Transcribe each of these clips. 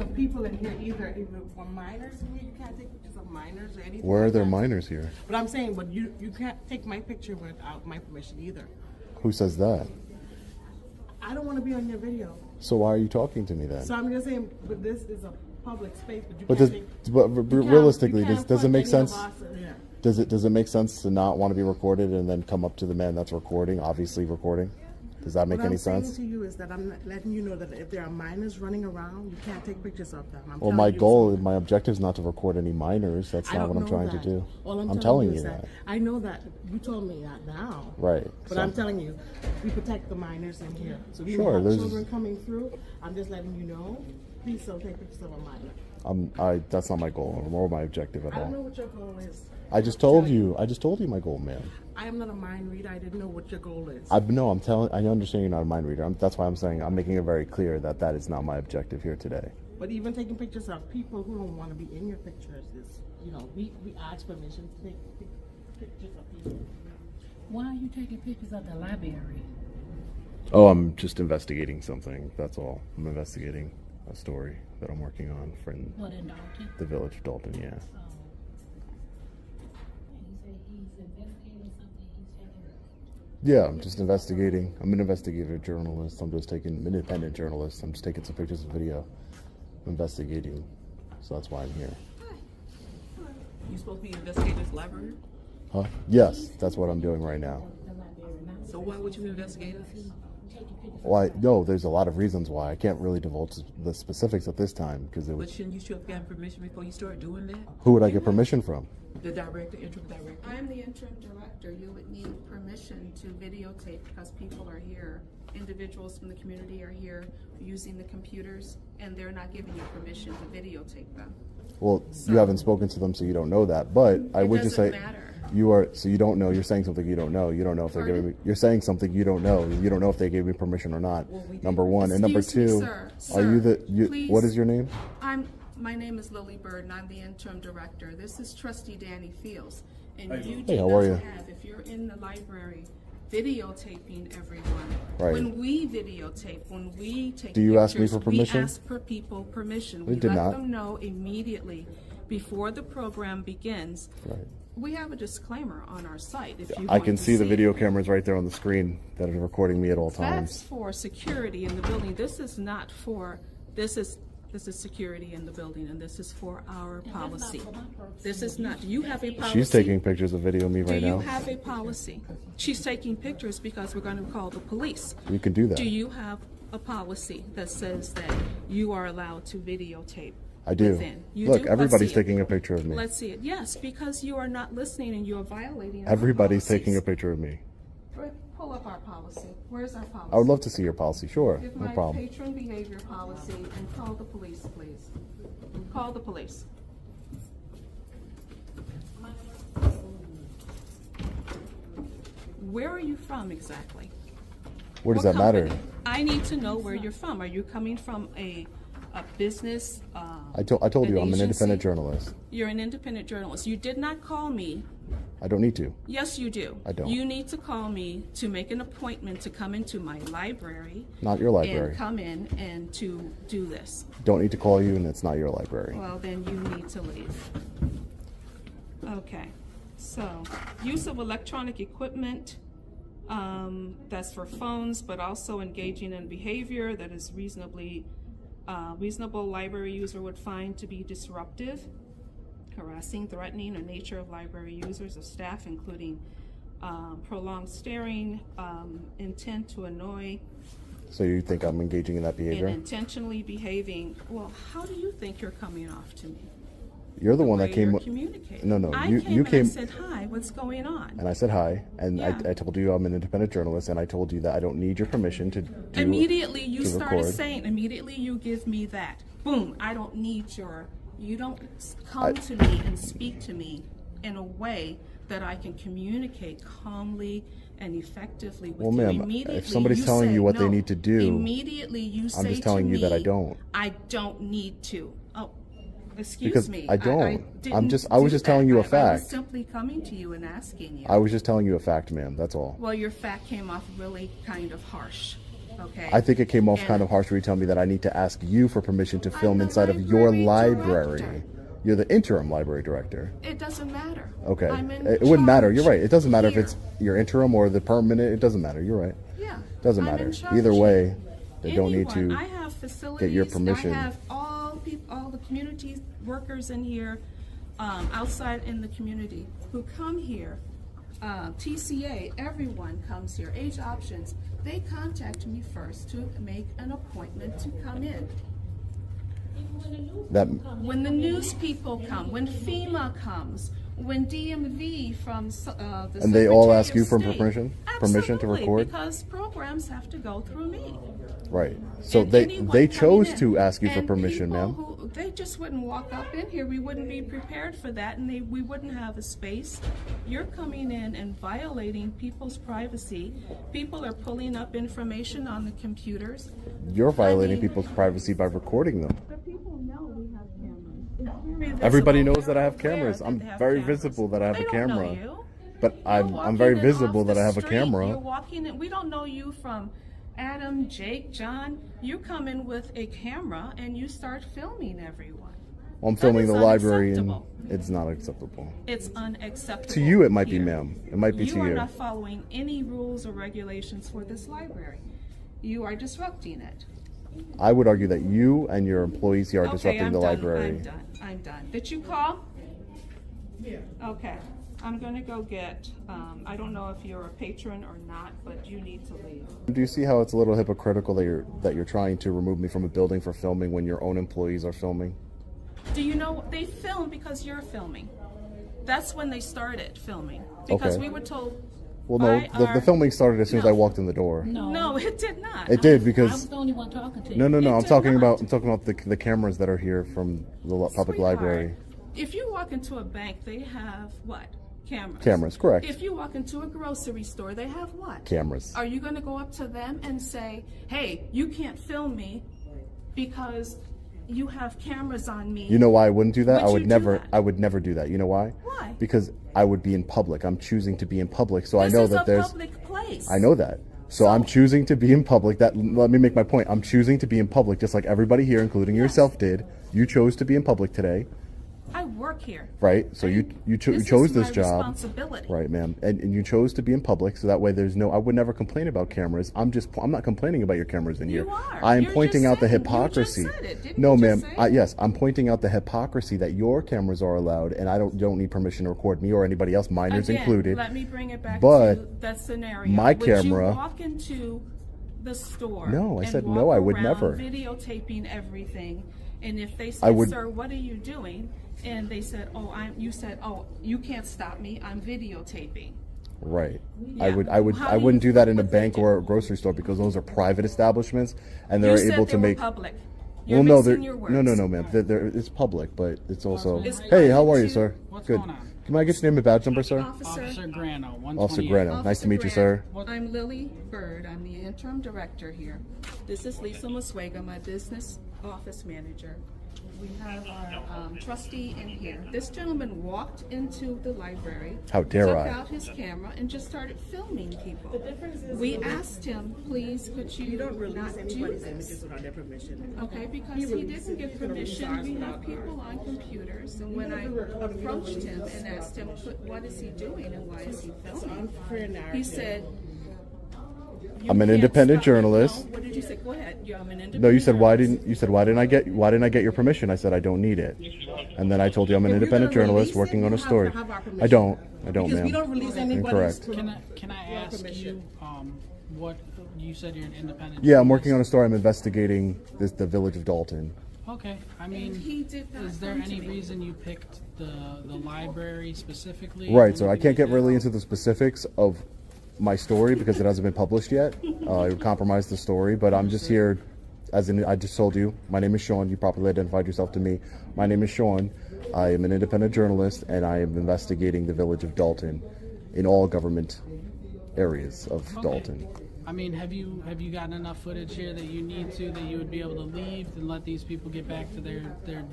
of people in here either. Even for minors in here, you can't take pictures of minors or anything. Where are like there that. minors here? But I'm saying, but you can't take my picture without my permission either. Who says that? I don't want to be on your video. So why are you talking to me then? So I'm just saying, but this is a public space, but you But can't does, take. but realistically, you can't does it put make any of sense? us in there. Does it make sense to not want to be recorded and then come up to the man that's recording, obviously recording? Does that make What any I'm saying sense? to you is that I'm letting you know that if there are minors running around, you can't take pictures of them. Well, my goal, my objective is not to record any minors. That's not what I'm trying to do. All I'm telling you that. I know that. You told me that now. Right. But I'm telling you, we protect the minors in here. So if you Sure, have there's- children coming through, I'm just letting you know, please don't take pictures of a minor. That's not my goal or my objective at I don't know all. what your goal is. I just told you my goal, man. I am not a mind reader. I didn't know what your goal is. I understand you're not a mind reader. That's why I'm saying I'm making it very clear that that is not my objective here today. But even taking pictures of people who don't want to be in your pictures is, we ask permission to take pictures of people. Why are you taking pictures of the library? Oh, I'm just investigating something. That's all. I'm investigating a story that I'm working on for What, in Dalton? the village of Dalton, yeah. He said he's investigating something. He's taking. Yeah, I'm just investigating. I'm an investigative journalist. I'm an independent journalist. I'm just taking some pictures of video. I'm investigating. So that's why I'm here. You supposed to be investigating this library? Huh? Yes, that's what I'm doing right now. So why would you investigate us? Why? No, there's a lot of reasons why. I can't really divulge the specifics at this time because it But would. shouldn't you should have gotten permission before you start doing that? Who would I get permission from? The director, interim director? I'm the interim director. You would need permission to videotape because people are here. Individuals from the community are here using the computers, and they're not giving you permission to videotape them. Well, you haven't spoken to them, so you don't know that. But I would just say. It doesn't matter. You are, so you don't know, you're saying something you don't know. You don't know if they're giving me, you're saying something you don't know. You don't know if they gave me permission or not. Well, we Number one. And number Excuse me, two, sir. are you Sir, the, what is your name? My name is Lily Bird, and I'm the interim director. This is Trustee Danny Fields. And you Hey, do how are not you? have, if you're in the library, videotaping everyone. Right. When we videotape, when we take Do you ask me pictures, for permission? we ask for people permission. We We did let not. them know immediately before the program begins. Right. We have a disclaimer on our site. If you I want can to see the it. video cameras right there on the screen that are recording me at all That's times. for security in the building. This is not for, this is security in the building, and this is for our policy. This is not, do you have a policy? She's taking pictures of video of me right Do you now. have a policy? She's taking pictures because we're going to call the police. You can do that. Do you have a policy that says that you are allowed to videotape? I do. Within? You Look, do? everybody's Let's see it. taking a picture of me. Let's see it. Yes, because you are not listening and you are violating our Everybody's policies. taking a picture of me. Pull up our policy. Where's our policy? I would love to see your policy, sure. Give No my problem. patron behavior policy and call the police, please. Call the police. Where are you from exactly? Where does What that matter? company? I need to know where you're from. Are you coming from a business? I told you, I'm an agency? independent journalist. You're an independent journalist. You did not call me. I don't need to. Yes, you do. I don't. You need to call me to make an appointment to come into my library. Not your library. And come in and to do this. Don't need to call you, and it's not your library. Well, then you need to leave. Okay, so use of electronic equipment, that's for phones, but also engaging in behavior that is reasonable library user would find to be disruptive, harassing, threatening, the nature of library users of staff, including prolonged staring, intent to annoy, So you think I'm engaging in that behavior? and intentionally behaving. Well, how do you think you're coming off to me? You're the one Way that came. you're communicating. No, I you came came. and I said, hi, what's going on? And I said hi, and Yeah. I told you I'm an independent journalist, and I told you that I don't need your permission to do. Immediately you to started record. saying, immediately you give me that. Boom, I don't need you don't come to me and speak to me in a way that I can communicate calmly and effectively with Well, you. ma'am, Immediately if somebody's you telling say, you what they no. need to do, immediately you say just telling to you that I me, don't. I don't need to. Oh, excuse Because me. I don't. I was didn't just do telling that. you a I was fact. simply coming to you and asking you. I was just telling you a fact, ma'am. That's all. Well, your fact came off really kind of harsh. Okay. I think it came off And- kind of harsh when you tell me that I need to ask you for permission to film the inside of your library library. director. You're the interim library director. It doesn't matter. Okay. I'm in It wouldn't matter. charge You're right. It doesn't matter if here. it's your interim or the permanent. It doesn't matter. You're right. Yeah. Doesn't I'm in matter. charge Either here. way, they don't need Anyone. to I have facilities. get your permission. I have all the community workers in here, outside in the community who come here. TCA, everyone comes here. Age Options, they contact me first to make an appointment to come in. That When the news people come, when FEMA comes, when DMV from the And they all Secretary ask you of for State. permission? Permission to Absolutely, record? because programs have to go through me. right. So And they anyone chose coming in. to ask you for And permission, people ma'am. who- They just wouldn't walk up in here. We wouldn't be prepared for that, and we wouldn't have a space. You're coming in and violating people's privacy. People are pulling up information on the computers. You're violating mean- people's privacy by recording them. But people know we have cameras. It's very Everybody visible. knows that I have They're aware cameras. that I'm they have very cameras. visible that I have They a don't know camera. you. But You're I'm walking very in visible off that the I have a street. camera. You're walking in. We don't know you from Adam, Jake, John. You come in with a camera and you start filming everyone. I'm That filming is the library and unacceptable. it's not acceptable. It's unacceptable. To you, it might be, here. ma'am. It might be You to are you. not following any rules or regulations for this library. You are disrupting it. I would argue that you and your employees here are Okay, disrupting I'm the done. library. I'm done. Did you call? Yeah. Okay. I'm gonna go get, I don't know if you're a patron or not, but you need to leave. Do you see how it's a little hypocritical that you're trying to remove me from a building for filming when your own employees are filming? Do you know, they film because you're filming. That's when they started filming. Because Okay. we were told Well, no, by the our- filming started as soon as No. I walked in the door. No, it did not. It did I because was the only one talking to you. no. It I'm did talking not. about the cameras that are here from the public Sweetheart, library. If you walk into a bank, they have what? Cameras. Cameras, correct. If you walk into a grocery store, they have what? Cameras. Are you going to go up to them and say, hey, you can't film me because you have cameras on me? You know why I wouldn't do that? Would I would you do never. that? I would never do that. You know why? Why? Because I would be in public. I'm choosing to be in public, so I This know is that a there's. public place. I know that. So I'm choosing to be in public. That let me make my point. I'm choosing to be in public, just like everybody here, including yourself, did. You chose to be in public today, I work here. right? So you This chose is this my job, responsibility. right, ma'am? And you chose to be in public, so that way there's no. I would never complain about cameras. I'm not complaining about your cameras in here. You are. I'm You're pointing just out the saying- you just hypocrisy. said it. Didn't No, you ma'am. just say it? Yes, I'm pointing out the hypocrisy that your cameras are allowed, and I don't need permission to record me or anybody else, minors Again, included. let me bring it back But to that scenario. my Would camera- you walk into the store? No, I and said walk no, I would around never. Videotaping everything, and if they I said, would- "Sir, what are you doing?" and they said, you said, "Oh, you can't stop me. I'm videotaping." Right. Yeah. I How do you wouldn't do that in a what they bank do? or a grocery store because those are private establishments and they're You said able they to were make. public. You're Well, no, mixing they're your words. no, ma'am. It's public, but it's also. It's Hey, how private are you, too. sir? What's Good. going on? Can I get your name and badge number, sir? Officer Grano, 128. Officer Grano. Nice to meet you, sir. I'm Lily Bird. I'm the interim director here. This is Lisa Muswega, my business office manager. We have our trustee in here. This gentleman walked into the library. How dare took I. out his camera and just started filming people. The difference is We asked him, please, could you you don't not release do anybody's this? images without their permission. Okay, because He he releases didn't it. get He's gonna release permission. ours We without have people on computers, and when I approached him and asked him, what is he doing and why is he It's an filming? unfair narrative. He said, "You I'm an can't independent stop me." journalist. No, what did you say? Go ahead. Yeah, I'm an independent No, you said why journalist. didn't I get your permission? I said I don't need it. And then I told you I'm an If you're independent gonna journalist release it, working on you a have story. to have our I permission. don't, Because ma'am. we don't release anybody's. Incorrect. Can I ask permission. you, what, you said you're an independent Yeah, I'm working on a journalist. story. I'm investigating the village of Dalton. Okay, I And mean, he did not is there come to any me. reason you picked the library specifically? Right, so I Anything can't get like really that? into the specifics of my story because it hasn't been published yet. It would compromise the story, but I'm just here, I just told you, my name is Sean. You properly identified yourself to me. My name is Sean. I am an independent journalist, and I am investigating the village of Dalton in all government areas of Okay. Dalton. I mean, have you gotten enough footage here that you need to, that you would be able to leave and let these people get back to their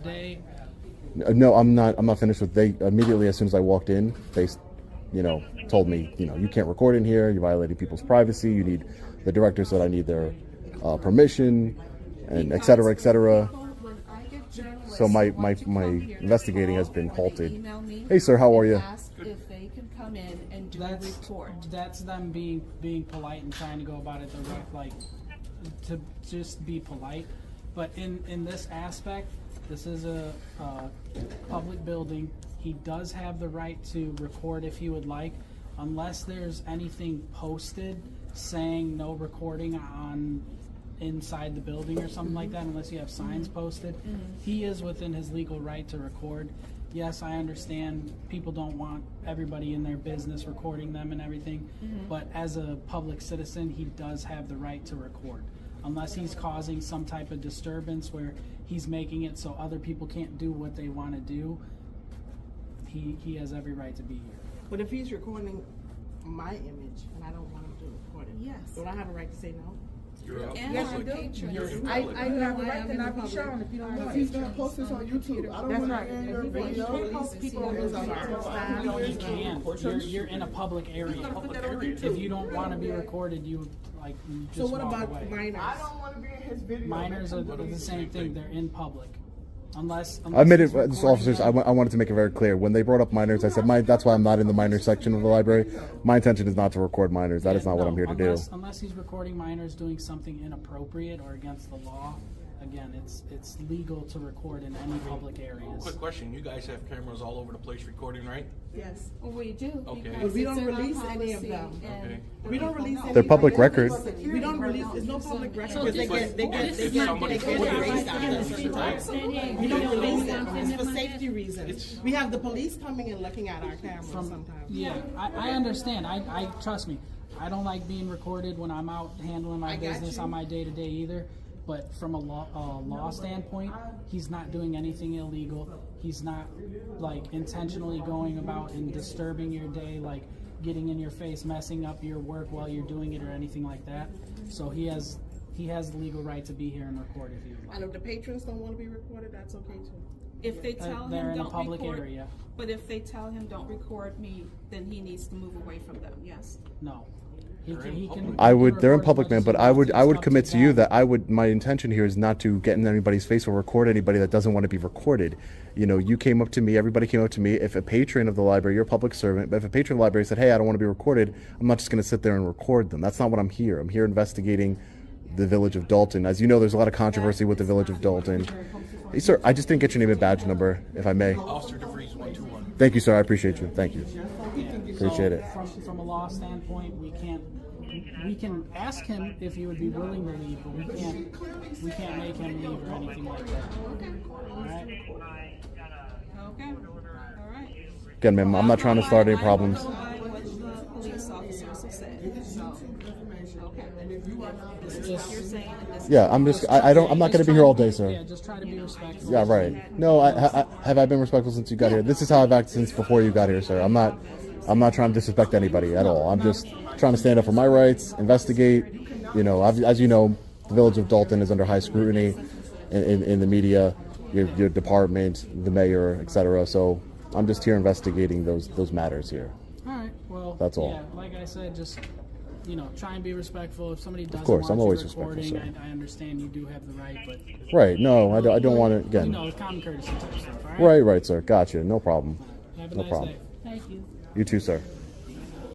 day? No, I'm not finished with. They immediately, as soon as I walked in, they, told me, you can't record in here. You're violating people's privacy. You need. The director said I need their permission, and et cetera, et cetera. When I get journalists So my who want to come here, investigating has call been or halted. email me Hey, sir, how are and you? ask if they can come in and do a report. That's them being polite and trying to go about it the right, like, to just be polite. But in this aspect, this is a public building. He does have the right to record if he would like, unless there's anything posted saying no recording on inside the building or something like that, unless you have signs posted. He is within his legal right to record. Yes, I understand people don't want everybody in their business recording them and everything, but as a public citizen, he does have the right to record. Unless he's causing some type of disturbance where he's making it so other people can't do what they want to do, he has every right to be here. But if he's recording my image and I don't want him to record it, Yes. don't I have a right to say no? And Yes, our you do. patrons. I have a right to not be shown if you don't want If he's it. gonna post this on YouTube, I don't That's wanna right. hear your You video. can't post people on his staff. You can't. You're in a public area. If you don't want to be recorded, you just So what walk about away. minors? I don't wanna be in his video. Minors are the same thing. They're in public. Unless I made it, he's recording officers. them. I wanted to make it very clear. When they brought up minors, I said, that's why I'm not in the minor section of the library. My intention is not to record minors. That is not what I'm here to do. Unless he's recording minors doing something inappropriate or against the law, again, it's legal to record in any public areas. Quick question, you guys have cameras all over the place recording, right? Yes. We do. Okay. because But we it's don't in our release any of policy them. and- Okay. We don't release any. They're public record. We don't release, it's no public record, So because they this get, they get Somebody erased after. We don't release it, it's for safety reasons. We have the police coming and looking at our cameras sometimes. Yeah, I understand. I trust me. I don't like being recorded when I'm out handling my I got business you. on my day to day either. But from a law standpoint, he's not doing anything illegal. He's not intentionally going about and disturbing your day, like getting in your face, messing up your work while you're doing it or anything like that. So he has the legal right to be here and record if he would like. And if the patrons don't want to be recorded, that's okay too. If they tell They're him in a don't public record, area. but if they tell him don't record me, then he needs to move away from them, yes. No. He can. They're in record public, as man, much but as I he would wants. It's up commit to you them. that my intention here is not to get in anybody's face or record anybody that doesn't want to be recorded. You know, you came up to me, everybody came up to me. If a patron of the library, you're a public servant, but if a patron of the library said, hey, I don't want to be recorded, I'm not just going to sit there and record them. That's not what I'm here. I'm here investigating the village of Dalton. As you know, there's a lot of controversy with the village of Dalton. Hey, sir, I just didn't get your name and badge number, if I may. Officer DeVries 121. Thank you, sir. I appreciate you. Thank you. Appreciate it. From a law standpoint, we can ask him if he would be willing to leave, but we can't make him leave or anything like that. All right? Okay, all right. Again, ma'am, I'm not trying to start any problems. I don't mind what the police officers have said, so, okay. This is what you're saying, and this is Yeah, I'm not going to be here all day, sir. Yeah, just try to be respectful. Yeah, right. No, have I been respectful since you got here? This is how I've acted since before you got here, sir. I'm not trying to disrespect anybody at all. I'm just trying to stand up for my rights, investigate. You know, as you know, the village of Dalton is under high scrutiny in the media, your department, the mayor, etc. So I'm just here investigating those matters here. All right. Well, That's all. Yeah, like I said, just try and be respectful. If somebody doesn't course, want I'm you always respectful, recording, sir. I understand you do have the right, but Right. No, I don't want to. Again. common courtesy type stuff. All right. Right, sir. Gotcha. No problem. Have a No nice problem. day. Thank you. You too, sir.